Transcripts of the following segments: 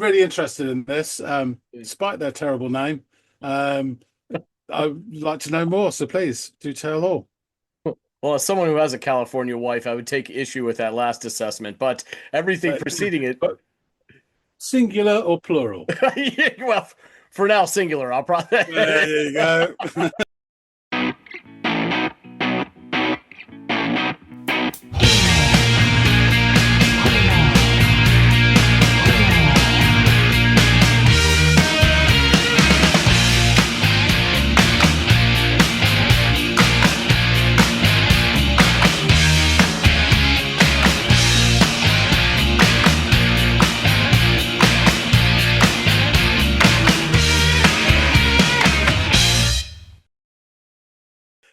really interested in this, despite their terrible name. Um, I'd like to know more, so please do tell all. Well, as someone who has a California wife, I would take issue with that last assessment, but everything But, preceding it, but singular or plural? well, for now, singular. I'll probably. There you go.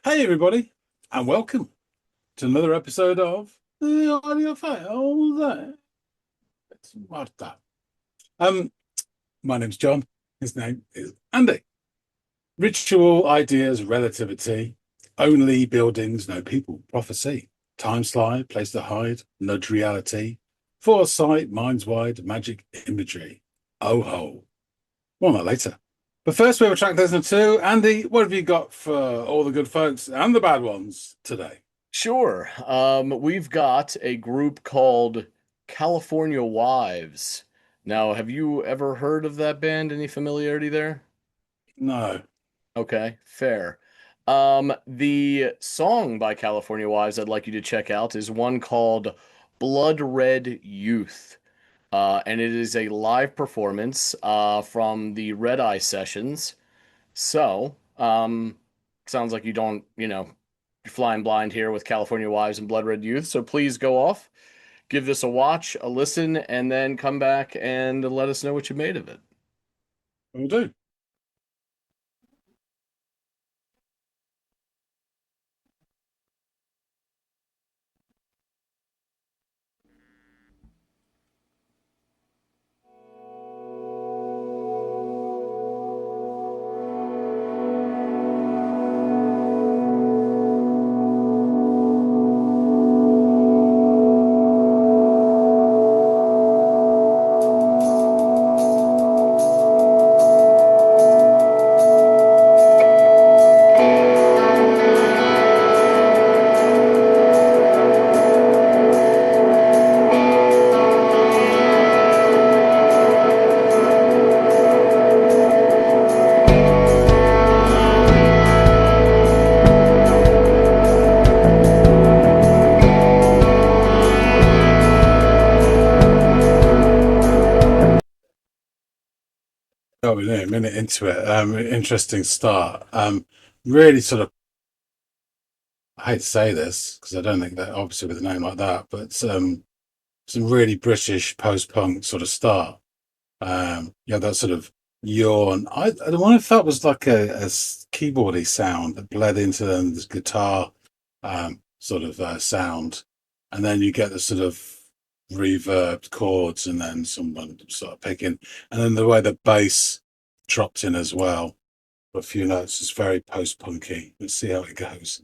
Hey, everybody, and welcome to another episode of the Audiophiles. It's Marta. My name's John. His name is Andy. Ritual, ideas, relativity, only buildings, no people, prophecy, time slide, place to hide, nudge reality, foresight, minds wide, magic imagery. Oh ho. More on that later. But first, we have a track listener too. Andy, what have you got for all the good folks and the bad ones today? Sure. We've got a group called California Wives. Now, have you ever heard of that band? Any familiarity there? No. Okay, fair. The song by California Wives I'd like you to check out is one called Blood Red Youth. And it is a live performance from the Red Eye sessions. So, sounds like you don't, you're flying blind here with California Wives and Blood Red Youth. So please go off, give this a watch, a listen, and then come back and let us know what you made of it. Will do. Oh, we're nearly a minute into it. Interesting start. Really sort of, I hate to say this because I don't think that obviously with a name like that, but some really British post-punk sort of start. Yeah, that sort of yawn. I wonder if that was like a keyboardy sound that bled into this guitar sort of sound, and then you get the sort of reverbed chords, and then someone sort of picking, and then the way the bass dropped in as well. A few notes is very post-punky. Let's see how it goes.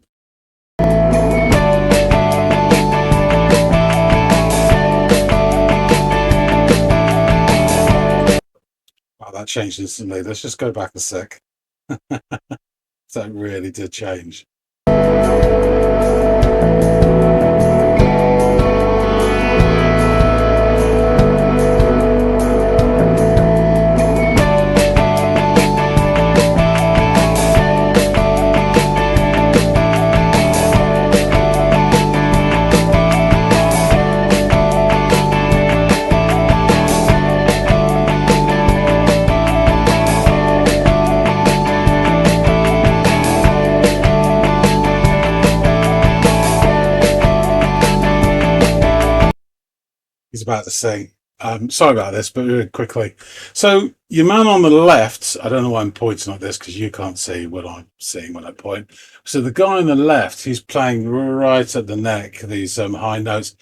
Wow, that changed instantly. Let's just go back a sec. That really did change. He's about to sing. Sorry about this, but really quickly. So your man on the left, I don't know why I'm pointing like this because you can't see what I'm seeing when I point. So the guy on the left, he's playing right at the neck, these high notes.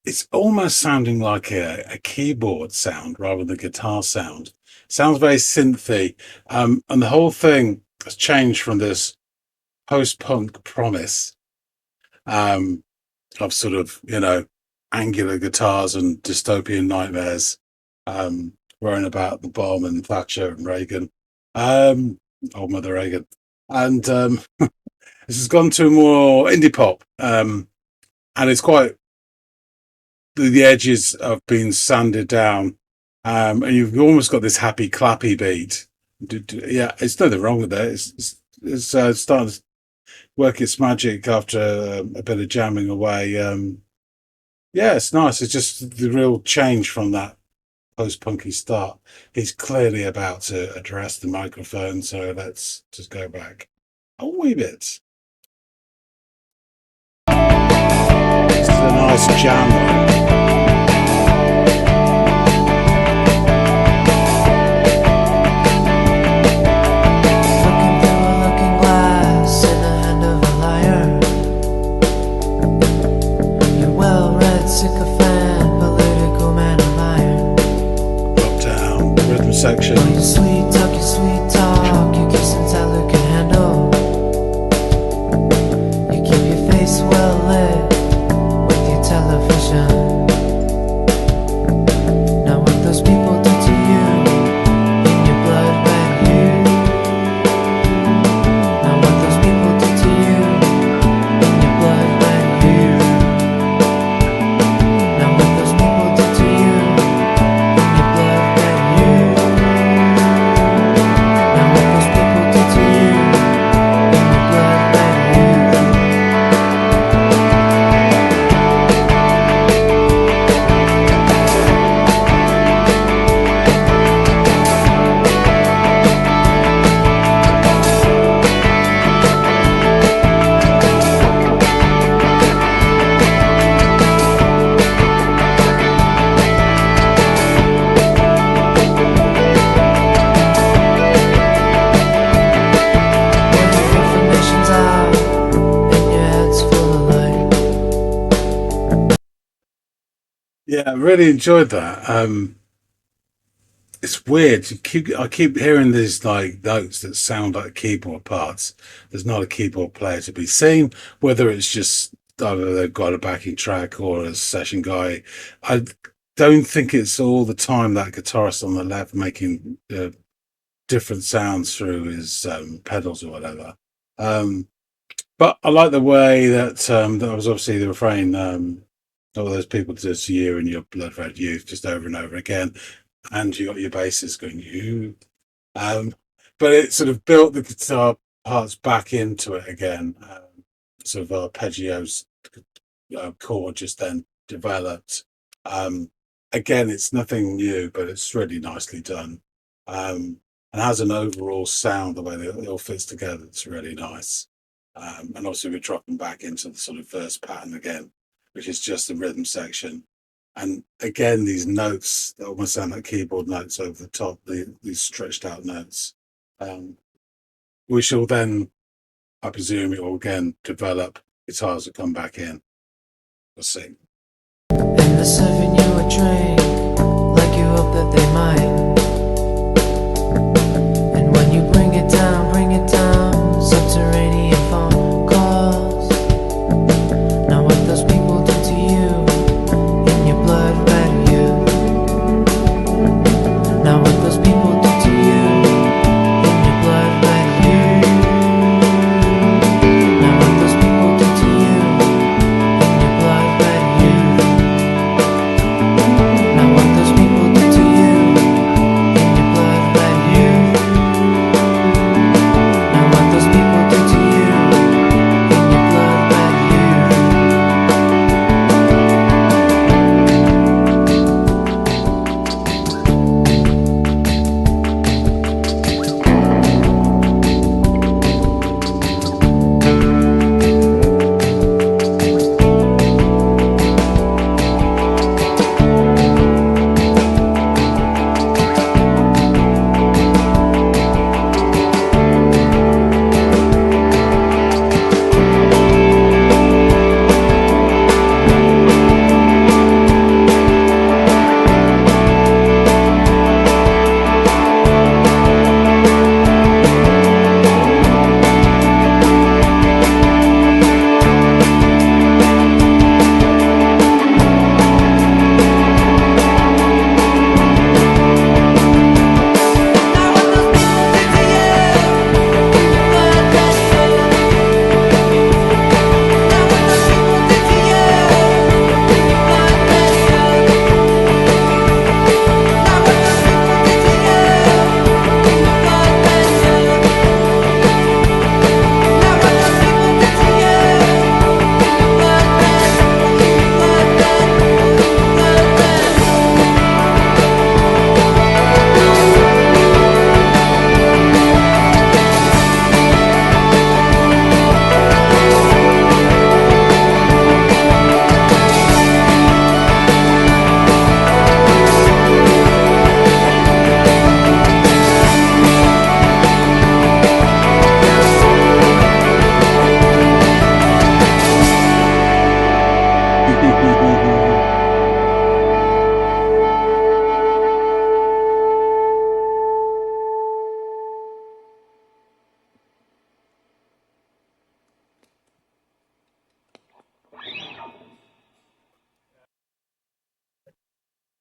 It's almost sounding like a keyboard sound rather than a guitar sound. Sounds very synthy. And the whole thing has changed from this post-punk promise of sort of, angular guitars and dystopian nightmares, worrying about the bomb and Thatcher and Reagan, um, old Mother Reagan, and this has gone to more indie pop, and it's quite the edges have been sanded down, and you've almost got this happy clappy beat. Yeah, it's nothing wrong with that. It's starting to work its magic after a bit of jamming away. Yeah, it's nice. It's just the real change from that post-punky start. He's clearly about to address the microphone, so let's just go back a wee bit. This is a nice jam. Section. You sweet talk, you kiss and tell who can handle. You keep your face well lit with your television. Now what those people do to you in your blood red hue. Now what those people do to you in your blood red hue. Now what those people do to you in your blood red hue. Yeah, I really enjoyed that. It's weird. I keep hearing these like notes that sound like keyboard parts. There's not a keyboard player to be seen, whether it's just either they've got a backing track or a session guy. I don't think it's all the time that guitarist on the left making different sounds through his pedals or whatever. But I like the way that that was obviously the refrain. All those people did to you in your blood red youth, just over and over again, and you got your basses going you. But it sort of built the guitar parts back into it again. Sort of arpeggios chord just then developed. Again, it's nothing new, but it's really nicely done, and has an overall sound the way that it all fits together. It's really nice. And also we're dropping back into the sort of verse pattern again, which is just the rhythm section. And again, these notes that almost sound like keyboard notes over the top, these stretched out notes. We shall then, I presume, it will again develop, guitars will come back in. We'll see. And they're serving you a drink like you hope that they might. And when you bring it down, subterranean phone calls. Now what those people do to you in your blood red hue. Now what those people do to you in your blood red hue. Now what those people do to you in your blood red hue.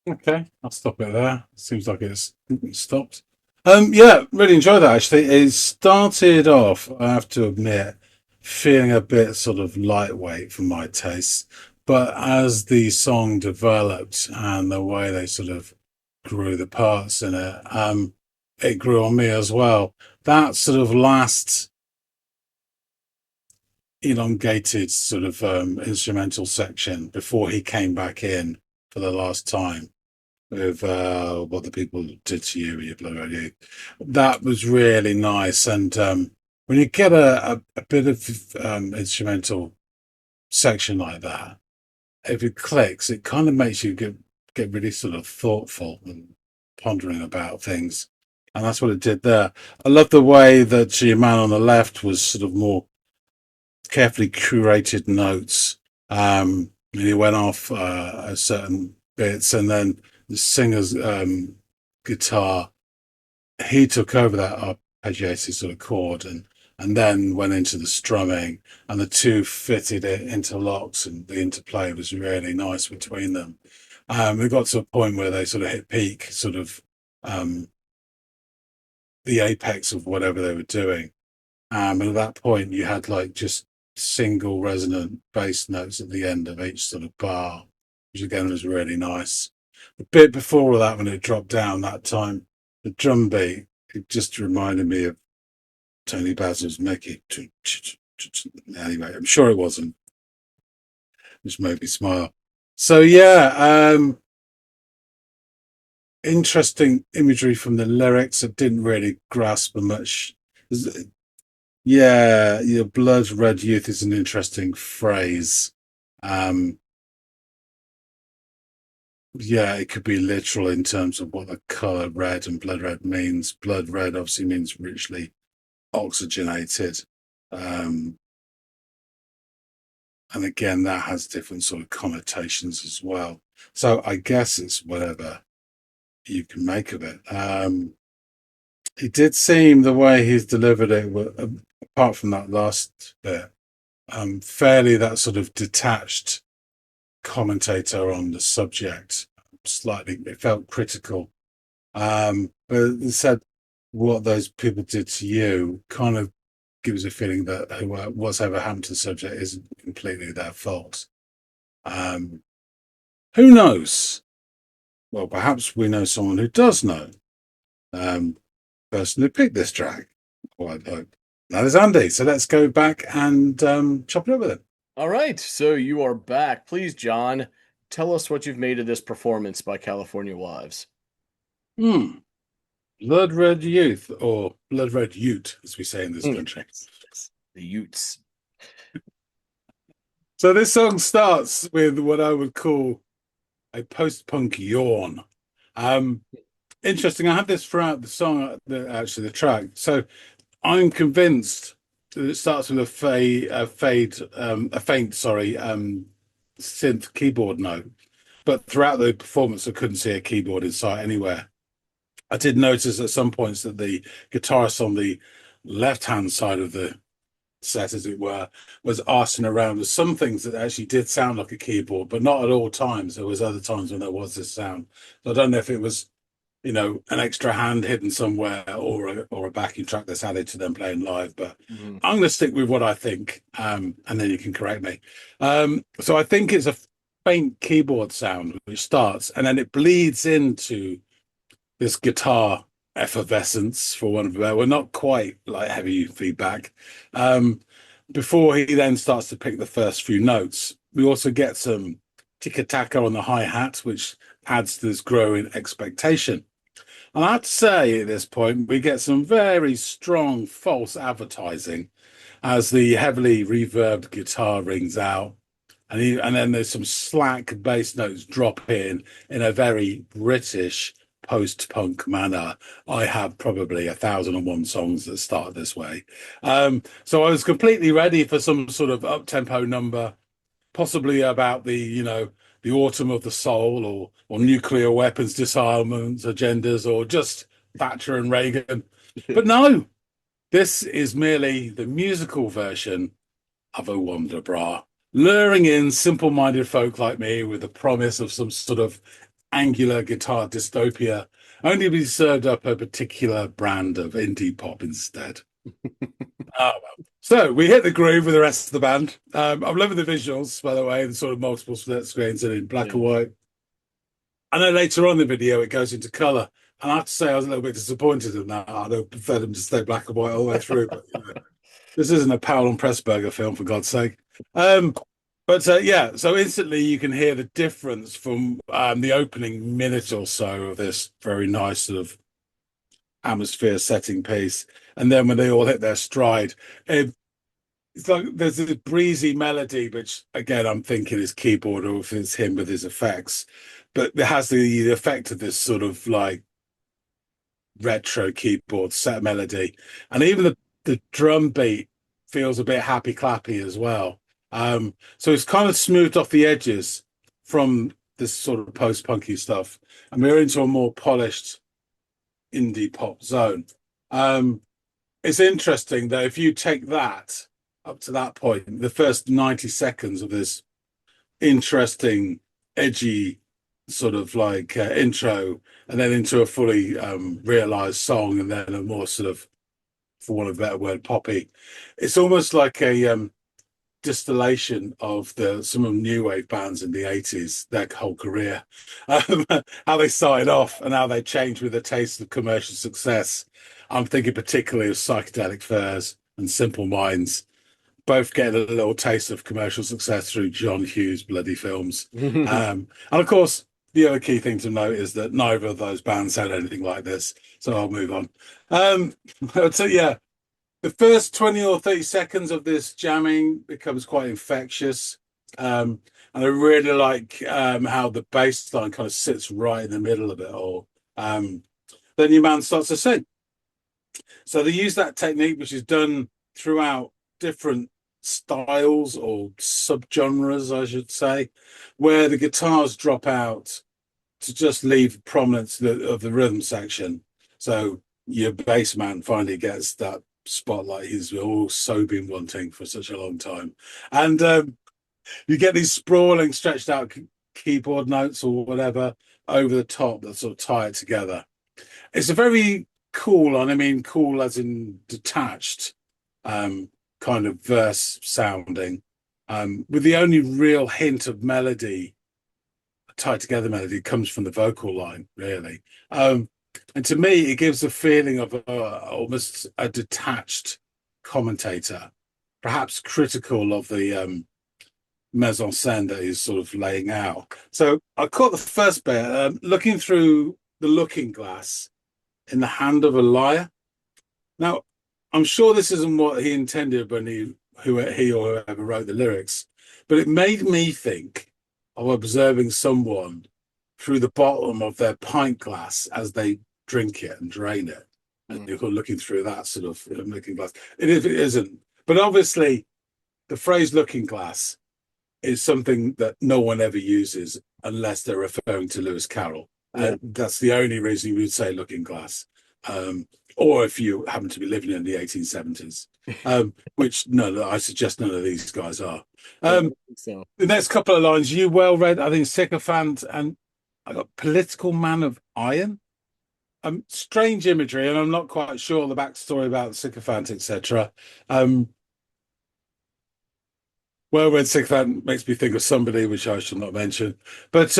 Okay, I'll stop it there. Seems like it's stopped. Yeah, really enjoyed that actually. It started off, I have to admit, feeling a bit sort of lightweight for my taste. But as the song developed and the way they sort of grew the parts in it, it grew on me as well. That sort of last elongated sort of instrumental section before he came back in for the last time with what the people did to you, you blow you. That was really nice. And when you get a bit of instrumental section like that, if it clicks, it kind of makes you get really sort of thoughtful and pondering about things. And that's what it did there. I love the way that your man on the left was sort of more carefully curated notes. And he went off certain bits, and then the singer's guitar, he took over that arpeggiated sort of chord, and then went into the strumming, and the two fitted it interlocks, and the interplay was really nice between them. It got to a point where they sort of hit peak, sort of um, the apex of whatever they were doing. And at that point, you had like just single resonant bass notes at the end of each sort of bar, which again was really nice. The bit before all that, when it dropped down that time, the drum beat, it just reminded me of Tony Basil's Mickey. Anyway, I'm sure it wasn't, which made me smile. So yeah, interesting imagery from the lyrics. I didn't really grasp much. Yeah, your blood red youth is an interesting phrase. Um, yeah, it could be literal in terms of what the color red and blood red means. Blood red obviously means richly oxygenated. Um, and again, that has different sort of connotations as well. So I guess it's whatever you can make of it. It did seem the way he's delivered it, apart from that last bit, fairly that sort of detached commentator on the subject. Slightly, it felt critical. But it said what those people did to you kind of gives a feeling that whatever happened to the subject isn't completely their fault. Who knows? Well, perhaps we know someone who does know. Person who picked this track. Well, I hope. That is Andy. So let's go back and chop it up with him. All right, so you are back. Please, John, tell us what you've made of this performance by California Wives. Blood Red Youth, or Blood Red Ute, as we say in this country. The Utes. So this song starts with what I would call a post-punk yawn. Interesting. I have this throughout the song, actually the track. So I'm convinced that it starts with a faint, synth keyboard note. But throughout the performance, I couldn't see a keyboard in sight anywhere. I did notice at some points that the guitarist on the left-hand side of the set, as it were, was arsing around with some things that actually did sound like a keyboard, but not at all times. There was other times when there was this sound. So I don't know if it was, an extra hand hidden somewhere or a backing track that's added to them playing live. But I'm going to stick with what I think, and then you can correct me. So I think it's a faint keyboard sound which starts, and then it bleeds into this guitar effervescence, for one of a well, not quite like heavy feedback. Before he then starts to pick the first few notes, we also get some tiki-taka on the hi-hat, which adds to this growing expectation. And I have to say at this point, we get some very strong false advertising as the heavily reverbed guitar rings out. And then there's some slack bass notes drop in a very British post-punk manner. I have probably 1,001 songs that start this way. So I was completely ready for some sort of up-tempo number, possibly about the autumn of the soul, or nuclear weapons disarmament agendas, or just Thatcher and Reagan. But no, this is merely the musical version of a Wonder Bra, luring in simple-minded folk like me with the promise of some sort of angular guitar dystopia, only to be served up a particular brand of indie pop instead. Oh, well. So we hit the groove with the rest of the band. I'm loving the visuals, by the way, the sort of multiple split screens and in black and white. I know later on in the video it goes into color, and I have to say I was a little bit disappointed in that. I'd have preferred them to stay black and white all the way through, but this isn't a Powell and Pressburger film, for God's sake. Yeah, so instantly you can hear the difference from the opening minute or so of this very nice sort of atmosphere setting piece, and then when they all hit their stride, it's like there's this breezy melody, which again I'm thinking is keyboard or if it's him with his effects, but it has the effect of this sort of like retro keyboard set melody, and even the drum beat feels a bit happy clappy as well. So it's kind of smoothed off the edges from this sort of post-punky stuff, and we're into a more polished indie pop zone. It's interesting that if you take that up to that point, the first 90 seconds of this interesting, edgy sort of like intro, and then into a fully realized song, and then a more sort of, for want of a better word, poppy. It's almost like a distillation of some of new wave bands in the 80s, their whole career, how they started off and how they changed with the taste of commercial success. I'm thinking particularly of Psychedelic Furs and Simple Minds, both getting a little taste of commercial success through John Hughes' bloody films. And of course, the other key thing to note is that neither of those bands had anything like this. So I'll move on. So yeah, the first 20 or 30 seconds of this jamming becomes quite infectious. And I really like how the bass line kind of sits right in the middle of it all. Then your man starts to sing. So they use that technique, which is done throughout different styles or subgenres, I should say, where the guitars drop out to just leave prominence of the rhythm section. So your bass man finally gets that spotlight he's also been wanting for such a long time. And you get these sprawling, stretched out keyboard notes or whatever over the top that sort of tie it together. It's a very cool, and I mean cool as in detached, kind of verse sounding, with the only real hint of melody, tied together melody, comes from the vocal line, really. And to me, it gives a feeling of almost a detached commentator, perhaps critical of the mise en scène that he's sort of laying out. So I caught the first bit, looking through the looking glass in the hand of a liar. Now, I'm sure this isn't what he intended when he or whoever wrote the lyrics, but it made me think of observing someone through the bottom of their pint glass as they drink it and drain it. And you're looking through that sort of looking glass. It isn't. But obviously, the phrase looking glass is something that no one ever uses unless they're referring to Lewis Carroll. Yeah. That's the only reason you would say looking glass. Or if you happen to be living in the 1870s, which I suggest none of these guys are. So The next couple of lines you well read, I think Sycophant, and I got Political Man of Iron. Strange imagery, and I'm not quite sure the backstory about Sycophant, etc. Well read Sycophant makes me think of somebody which I shall not mention. But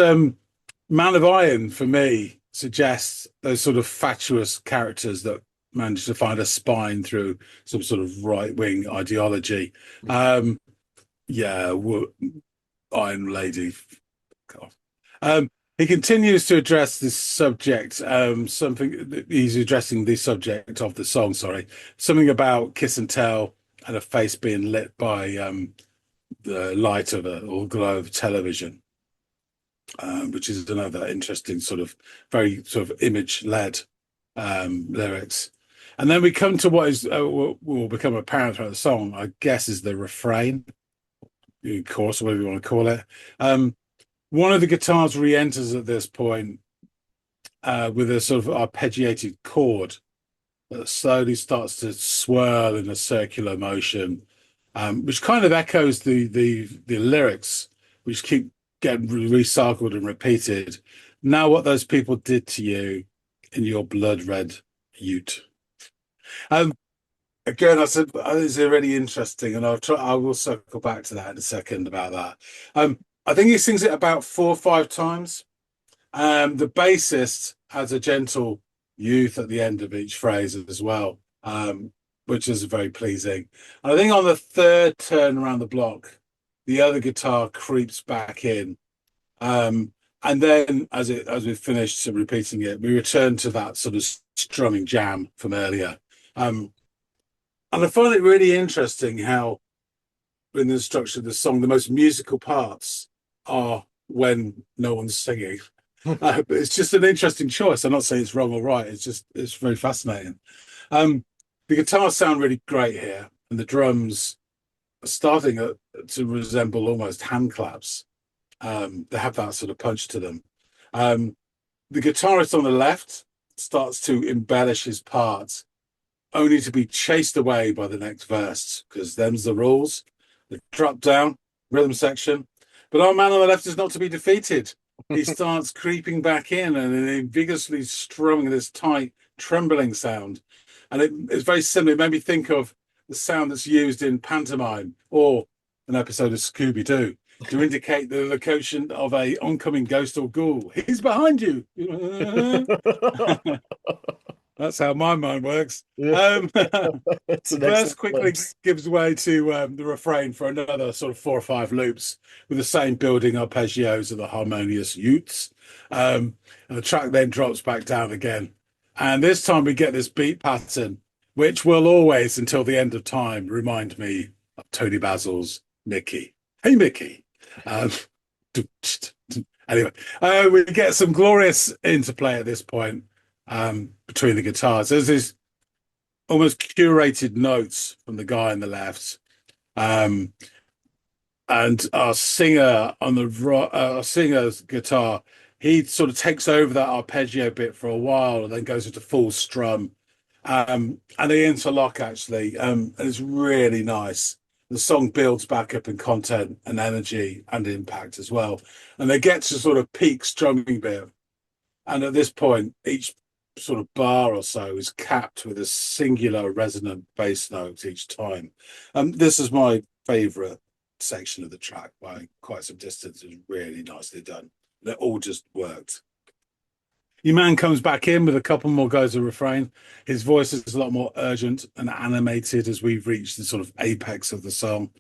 Man of Iron, for me, suggests those sort of fatuous characters that manage to find a spine through some sort of right-wing ideology. Iron Lady. God. He continues to address this subject, he's addressing the subject of the song, something about kiss and tell and a face being lit by the light of or glow of television, which is another interesting sort of very sort of image-led lyrics. And then we come to what is will become apparent throughout the song, I guess, is the refrain, chorus, whatever you want to call it. One of the guitars re-enters at this point with a sort of arpeggiated chord that slowly starts to swirl in a circular motion, which kind of echoes the lyrics, which keep getting recycled and repeated. Now, what those people did to you in your blood red ute. Um, Again, I said it's really interesting, and I will circle back to that in a second about that. I think he sings it about 4 or 5 times. The bassist has a gentle youth at the end of each phrase as well, which is very pleasing. And I think on the third turn around the block, the other guitar creeps back in. And then as we finished repeating it, we return to that sort of strumming jam from earlier. And I find it really interesting how in the structure of the song, the most musical parts are when no one's singing. It's just an interesting choice. I'm not saying it's wrong or right. It's very fascinating. The guitars sound really great here, and the drums are starting to resemble almost hand claps. They have that sort of punch to them. The guitarist on the left starts to embellish his part, only to be chased away by the next verse, because them's the rules. The drop down rhythm section. But our man on the left is not to be defeated. He starts creeping back in and vigorously strumming this tight, trembling sound. And it's very similar. It made me think of the sound that's used in pantomime or an episode of Scooby-Doo to indicate the location of a oncoming ghost or ghoul. He's behind you. That's how my mind works. It's The verse quickly gives way to the refrain for another sort of 4 or 5 loops with the same building arpeggios of the harmonious utes. And the track then drops back down again. And this time we get this beat pattern, which will always, until the end of time, remind me of Tony Basil's Mickey. Hey, Mickey. Anyway, we get some glorious interplay at this point between the guitars. There's this almost curated notes from the guy on the left, and our singer on the our singer's guitar, he sort of takes over that arpeggio bit for a while and then goes into full strum, and they interlock actually, and it's really nice. The song builds back up in content and energy and impact as well, and they get to sort of peak strumming bit, and at this point each sort of bar or so is capped with a singular resonant bass note each time. This is my favorite section of the track by quite some distance. It's really nicely done. It all just worked. Your man comes back in with a couple more goes of refrain. His voice is a lot more urgent and animated as we've reached the sort of apex of the song,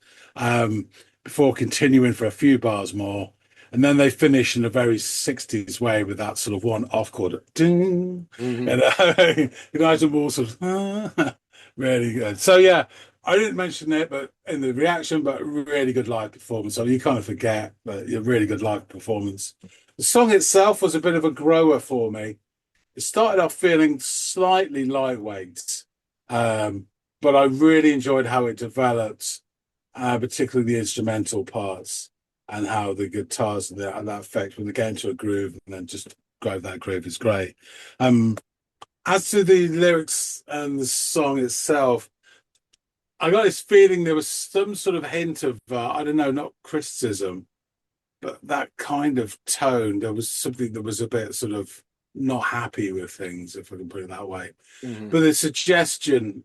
before continuing for a few bars more. And then they finish in a very 60s way with that sort of one off chord. Ding. Mm-hmm. And United Wall sort of really good. So yeah, I didn't mention it, but in the reaction, but really good live performance. So you kind of forget, but a really good live performance. The song itself was a bit of a grower for me. It started off feeling slightly lightweight, but I really enjoyed how it developed, particularly the instrumental parts and how the guitars and that effect when they get into a groove and then just grab that groove is great. As to the lyrics and the song itself, I got this feeling there was some sort of hint of, I don't know, not criticism, but that kind of tone. There was something that was a bit sort of not happy with things, if I can put it that way. Mm-hmm. But the suggestion,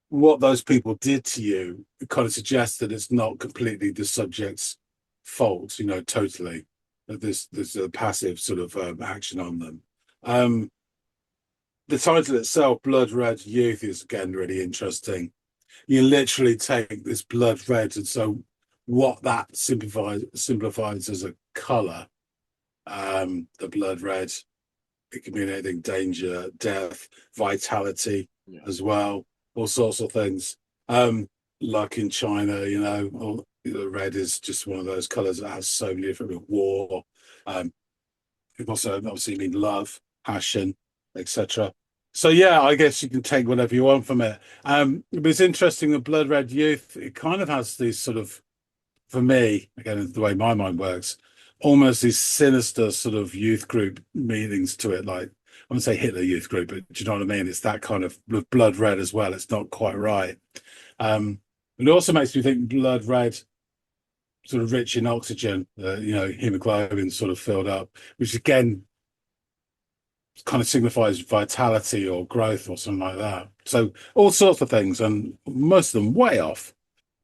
what those people did to you, it kind of suggests that it's not completely the subject's fault, totally. That there's a passive sort of action on them. The title itself, Blood Red Youth, is again really interesting. You literally take this blood red, and so what that simplifies as a color, the blood red, it can mean anything: danger, death, vitality, as well, all sorts of things. Like in China, the red is just one of those colors that has so many different war. It also obviously mean love, passion, etc. So yeah, I guess you can take whatever you want from it. But it's interesting, the Blood Red Youth, it kind of has these sort of, for me, again, the way my mind works, almost these sinister sort of youth group meanings to it. Like, I wouldn't say Hitler Youth Group, but do you know what I mean? It's that kind of blood red as well. It's not quite right. It also makes me think blood red sort of rich in oxygen, hemoglobin sort of filled up, which again kind of signifies vitality or growth or something like that. So all sorts of things, and most of them way off.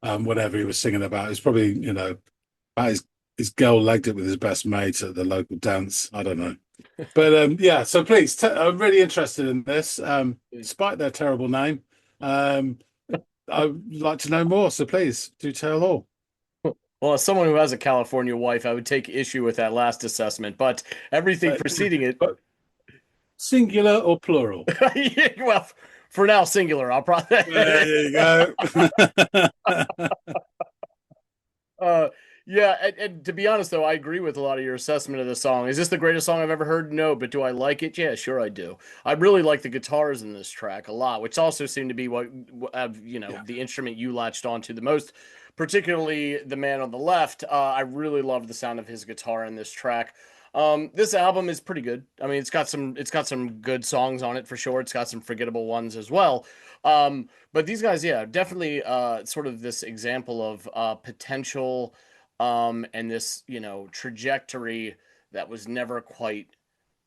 Whatever he was singing about, it's probably about his girl legged it with his best mate at the local dance. I don't know, but yeah. So please, I'm really interested in this. Despite their terrible name, um, I'd like to know more. So please do tell all. Well, as someone who has a California wife, I would take issue with that last assessment, but everything But, preceding it, but singular or plural? well, for now, singular. I'll probably. There you go. Uh, yeah, and to be honest, though, I agree with a lot of your assessment of the song. Is this the greatest song I've ever heard? No, but do I like it? Yeah, sure I do. I really like the guitars in this track a lot, which also seem to be Yeah. the instrument you latched onto the most, particularly the man on the left. I really love the sound of his guitar in this track. This album is pretty good. I mean, it's got some good songs on it for sure. It's got some forgettable ones as well. But these guys, yeah, definitely sort of this example of potential and this, trajectory that was never quite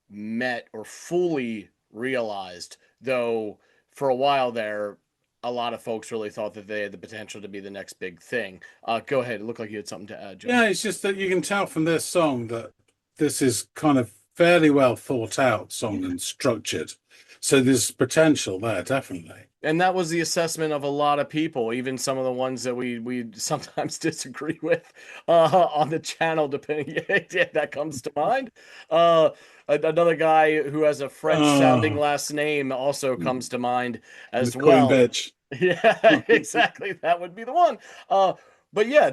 met or fully realized. Though for a while there, a lot of folks really thought that they had the potential to be the next big thing. Go ahead. It looked like you had something to add, Joe. Yeah, it's just that you can tell from this song that this is kind of fairly well thought out song and structured. So there's potential there, definitely. And that was the assessment of a lot of people, even some of the ones that we sometimes disagree with on the channel, depending. Yeah, that comes to mind. Uh, Another guy who has a French sounding Oh, last name also comes to mind the as Queen well. bitch. Yeah, exactly. That would be the one. But yeah,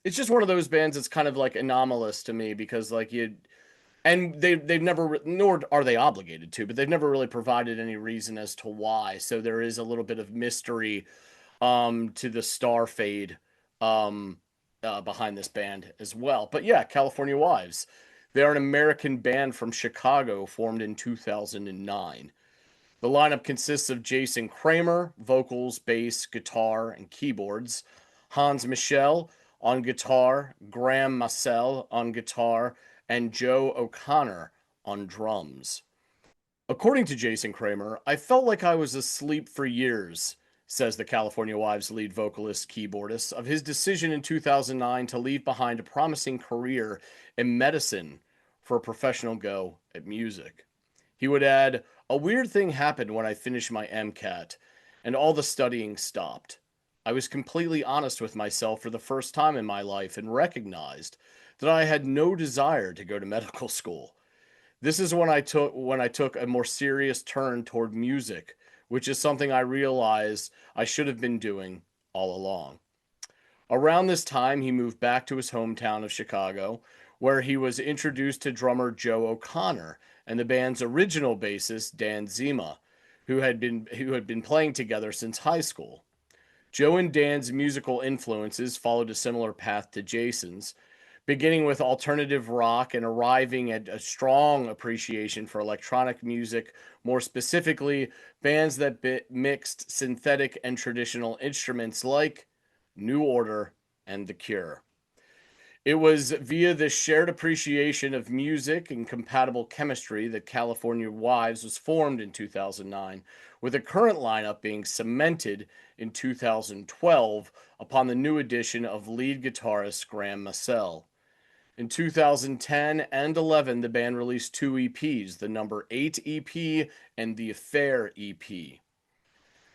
it's just one of those bands that's kind of like anomalous to me because like you and they've never, nor are they obligated to, but they've never really provided any reason as to why. So there is a little bit of mystery to the star fade um behind this band as well. But yeah, California Wives. They are an American band from Chicago formed in 2009. The lineup consists of Jason Kramer, vocals, bass, guitar, and keyboards, Hans Michel on guitar, Graham Massell on guitar, and Joe O'Connor on drums. According to Jason Kramer, I felt like I was asleep for years, says the California Wives lead vocalist keyboardist, of his decision in 2009 to leave behind a promising career in medicine for a professional go at music. He would add, "A weird thing happened when I finished my MCAT, and all the studying stopped. I was completely honest with myself for the first time in my life and recognized that I had no desire to go to medical school. This is when I took a more serious turn toward music, which is something I realized I should have been doing all along." Around this time, he moved back to his hometown of Chicago, where he was introduced to drummer Joe O'Connor and the band's original bassist Dan Zima, who had been playing together since high school. Joe and Dan's musical influences followed a similar path to Jason's, beginning with alternative rock and arriving at a strong appreciation for electronic music, more specifically, bands that mixed synthetic and traditional instruments like New Order and The Cure. It was via this shared appreciation of music and compatible chemistry that California Wives was formed in 2009, with the current lineup being cemented in 2012 upon the new addition of lead guitarist Graham Massell. In 2010 and 11, the band released two EPs, the number 8 EP and the Affair EP.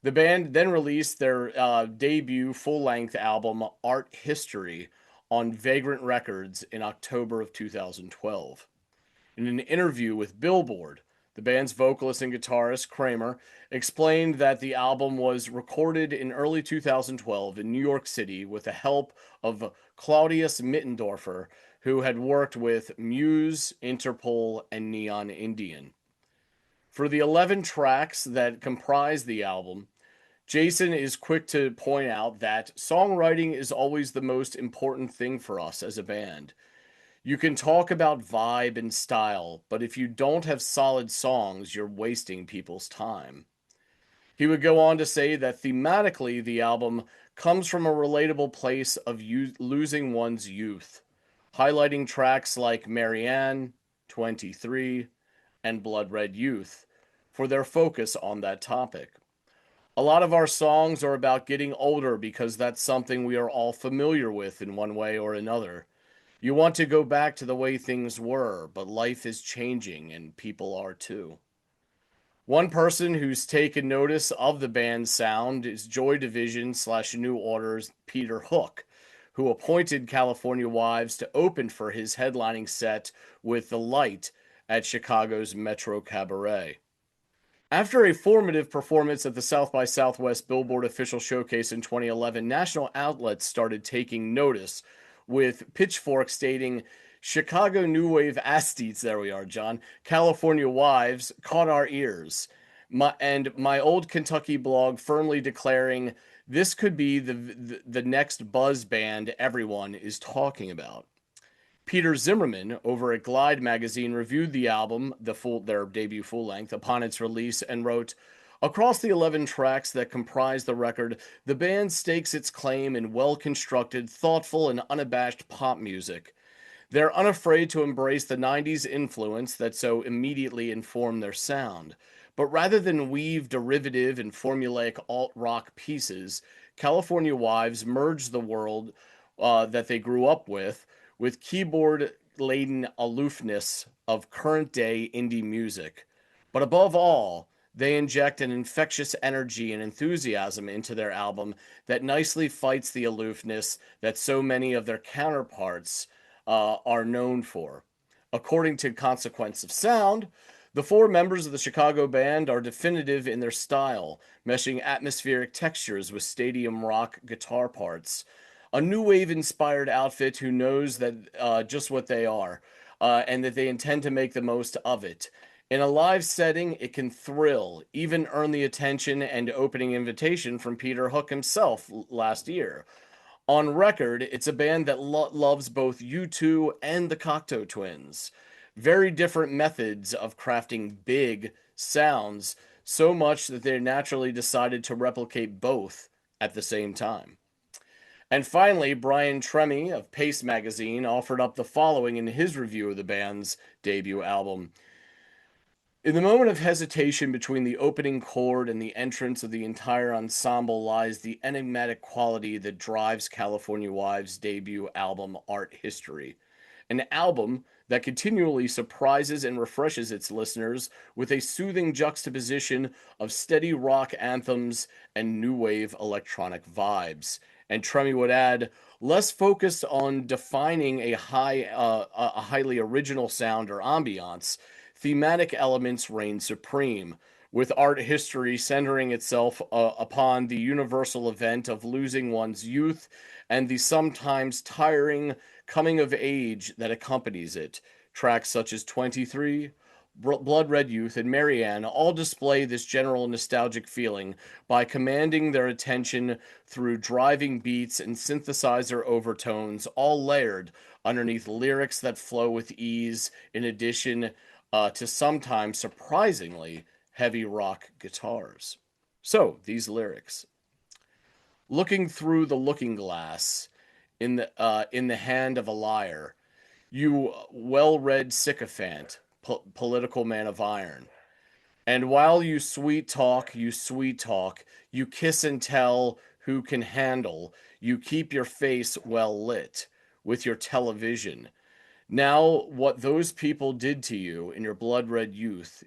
The band then released their debut full length album, Art History, on Vagrant Records in October of 2012. In an interview with Billboard, the band's vocalist and guitarist, Kramer, explained that the album was recorded in early 2012 in New York City with the help of Claudius Mittendorfer, who had worked with Muse, Interpol, and Neon Indian. For the 11 tracks that comprise the album, Jason is quick to point out that songwriting is always the most important thing for us as a band. You can talk about vibe and style, but if you don't have solid songs, you're wasting people's time. He would go on to say that thematically, the album comes from a relatable place of losing one's youth, highlighting tracks like Marianne, 23, and Blood Red Youth for their focus on that topic. A lot of our songs are about getting older because that's something we are all familiar with in one way or another. You want to go back to the way things were, but life is changing and people are too. One person who's taken notice of the band's sound is Joy Division slash New Order's Peter Hook, who appointed California Wives to open for his headlining set with The Light at Chicago's Metro Cabaret. After a formative performance at the South by Southwest Billboard Official Showcase in 2011, national outlets started taking notice, with Pitchfork stating, Chicago New Wave aesthetes, there we are, John, California Wives, caught our ears. And my old Kentucky blog firmly declaring, this could be the next buzz band everyone is talking about. Peter Zimmerman over at Glide magazine reviewed the album, their debut full length, upon its release and wrote, across the 11 tracks that comprise the record, the band stakes its claim in well-constructed, thoughtful, and unabashed pop music. They're unafraid to embrace the 90s influence that so immediately informed their sound. But rather than weave derivative and formulaic alt-rock pieces, California Wives merged the world that they grew up with keyboard-laden aloofness of current-day indie music. But above all, they inject an infectious energy and enthusiasm into their album that nicely fights the aloofness that so many of their counterparts are known for. According to Consequence of Sound, the four members of the Chicago band are definitive in their style, meshing atmospheric textures with stadium rock guitar parts. A new wave inspired outfit who knows that just what they are, and that they intend to make the most of it. In a live setting, it can thrill, even earn the attention and opening invitation from Peter Hook himself last year. On record, it's a band that loves both U2 and the Cocteau Twins. Very different methods of crafting big sounds, so much that they naturally decided to replicate both at the same time. And finally, Brian Tremy of Pace magazine offered up the following in his review of the band's debut album. In the moment of hesitation between the opening chord and the entrance of the entire ensemble lies the enigmatic quality that drives California Wives' debut album, Art History. An album that continually surprises and refreshes its listeners with a soothing juxtaposition of steady rock anthems and new wave electronic vibes. And Tremy would add, less focused on defining a highly original sound or ambiance, thematic elements reign supreme, with art history centering itself upon the universal event of losing one's youth and the sometimes tiring coming of age that accompanies it. Tracks such as 23, Blood Red Youth, and Marianne all display this general nostalgic feeling by commanding their attention through driving beats and synthesizer overtones, all layered underneath lyrics that flow with ease, in addition to sometimes surprisingly heavy rock guitars. So, these lyrics. Looking through the looking glass in the hand of a liar, you well-read sycophant, political man of iron. And while you sweet talk, you kiss and tell who can handle, you keep your face well lit with your television. Now, what those people did to you in your blood red youth.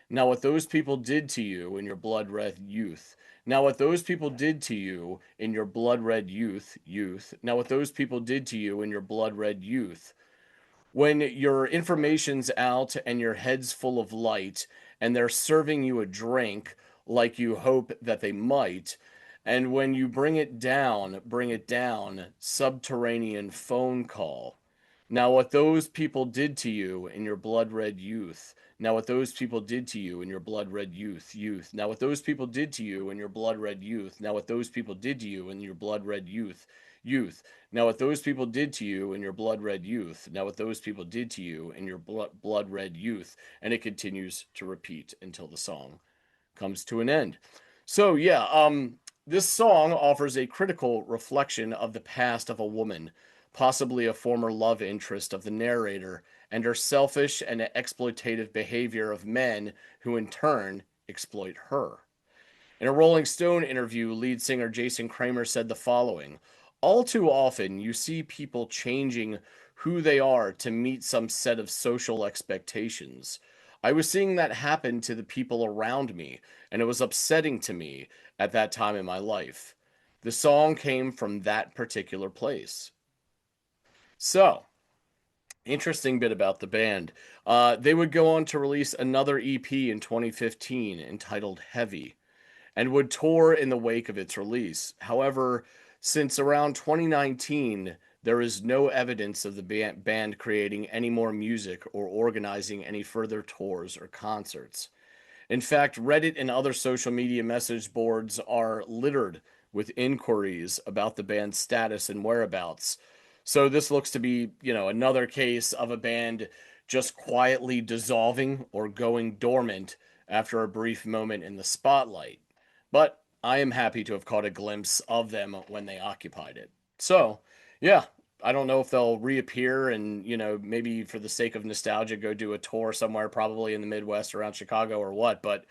Now, what those people did to you in your blood red youth. Now, what those people did to you in your blood red youth. Now, what those people did to you in your blood red youth. When your information's out and your head's full of light and they're serving you a drink like you hope that they might, and when you bring it down, subterranean phone call. Now, what those people did to you in your blood red youth. Now, what those people did to you in your blood red youth. Now, what those people did to you in your blood red youth. Now, what those people did to you in your blood red youth. Now, what those people did to you in your blood red youth. Now, what those people did to you in your blood red youth. And it continues to repeat until the song comes to an end. So, yeah, This song offers a critical reflection of the past of a woman, possibly a former love interest of the narrator, and her selfish and exploitative behavior of men who in turn exploit her. In a Rolling Stone interview, lead singer Jason Kramer said the following: "All too often, you see people changing who they are to meet some set of social expectations. I was seeing that happen to the people around me, and it was upsetting to me at that time in my life. The song came from that particular place." So, interesting bit about the band. They would go on to release another EP in 2015 entitled Heavy, and would tour in the wake of its release. However, since around 2019, there is no evidence of the band creating any more music or organizing any further tours or concerts. In fact, Reddit and other social media message boards are littered with inquiries about the band's status and whereabouts. So this looks to be, another case of a band just quietly dissolving or going dormant after a brief moment in the spotlight. But I am happy to have caught a glimpse of them when they occupied it. So, yeah, I don't know if they'll reappear and, maybe for the sake of nostalgia, go do a tour somewhere, probably in the Midwest around Chicago or what. But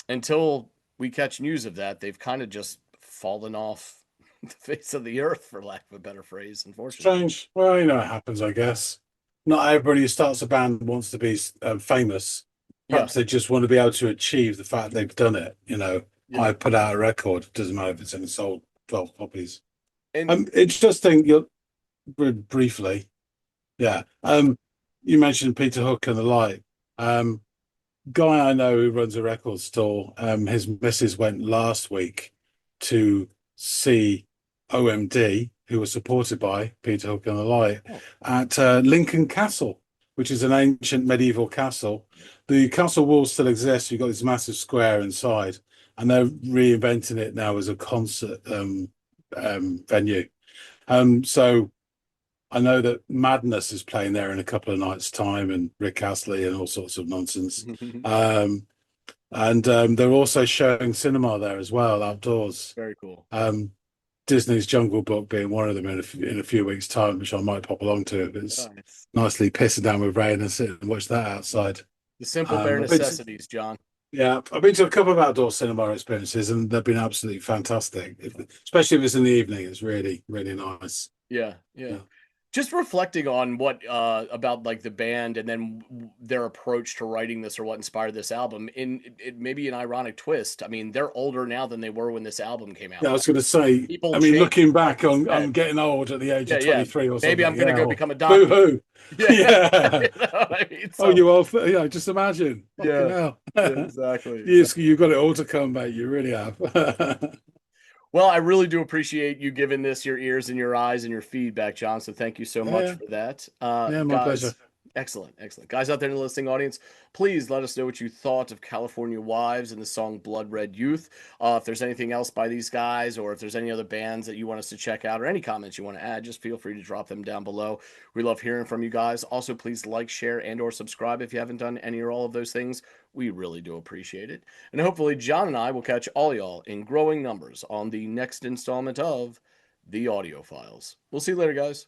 until we catch news of that, they've kind of just fallen off the face of the earth, for lack of a better phrase, unfortunately. Strange. Well, it happens, I guess. Not everybody who starts a band wants to be famous. Yeah, Perhaps they just want to be able to achieve the fact they've done it. yeah. I put out a record. Doesn't matter if it's only sold 12 copies. And Interesting. Briefly, yeah. You mentioned Peter Hook and the like. Guy I know who runs a record store. His missus went last week to see OMD, who was supported by Peter Hook and the like, oh, at Lincoln Castle, which is an ancient medieval castle. The castle walls still exist. You've got this massive square inside, and they're reinventing it now as a concert venue. So I know that Madness is playing there in a couple of nights' time, and Rick Astley and all sorts of nonsense. Um, and they're also showing cinema there as well, outdoors. very cool. Disney's Jungle Book being one of them in a few weeks' time, which I might pop along to if it's Nice. nicely pissing down with rain and sit and watch that outside. The simple bare I've been to, necessities, John. yeah, I've been to a couple of outdoor cinema experiences, and they've been absolutely fantastic. Especially if it's in the evening, it's really, really nice. Yeah, yeah. Yeah. Just reflecting on what about like the band and then their approach to writing this or what inspired this album in it maybe an ironic twist. I mean, they're older now than they were when this album came Yeah, out. I was going to say, People I mean, change, looking like back you on, said. I'm getting old at the age Yeah, of yeah. 23 or Maybe something. I'm gonna Yeah, go well, become a boo doctor. hoo. Yeah. Yeah. You know what I mean? Oh, So just imagine. Fucking yeah, hell. yeah, exactly, You've got it all to come, mate. You really have. Well, I really do appreciate you giving this your ears and your eyes and your feedback, John. So thank you so much Yeah, for that. yeah, my pleasure. Guys, excellent, excellent. Guys out there in the listening audience, please let us know what you thought of California Wives and the song Blood Red Youth. If there's anything else by these guys or if there's any other bands that you want us to check out or any comments you want to add, just feel free to drop them down below. We love hearing from you guys. Also, please like, share, and or subscribe if you haven't done any or all of those things. We really do appreciate it. And hopefully John and I will catch all y'all in growing numbers on the next installment of the Audiophiles. We'll see you later, guys.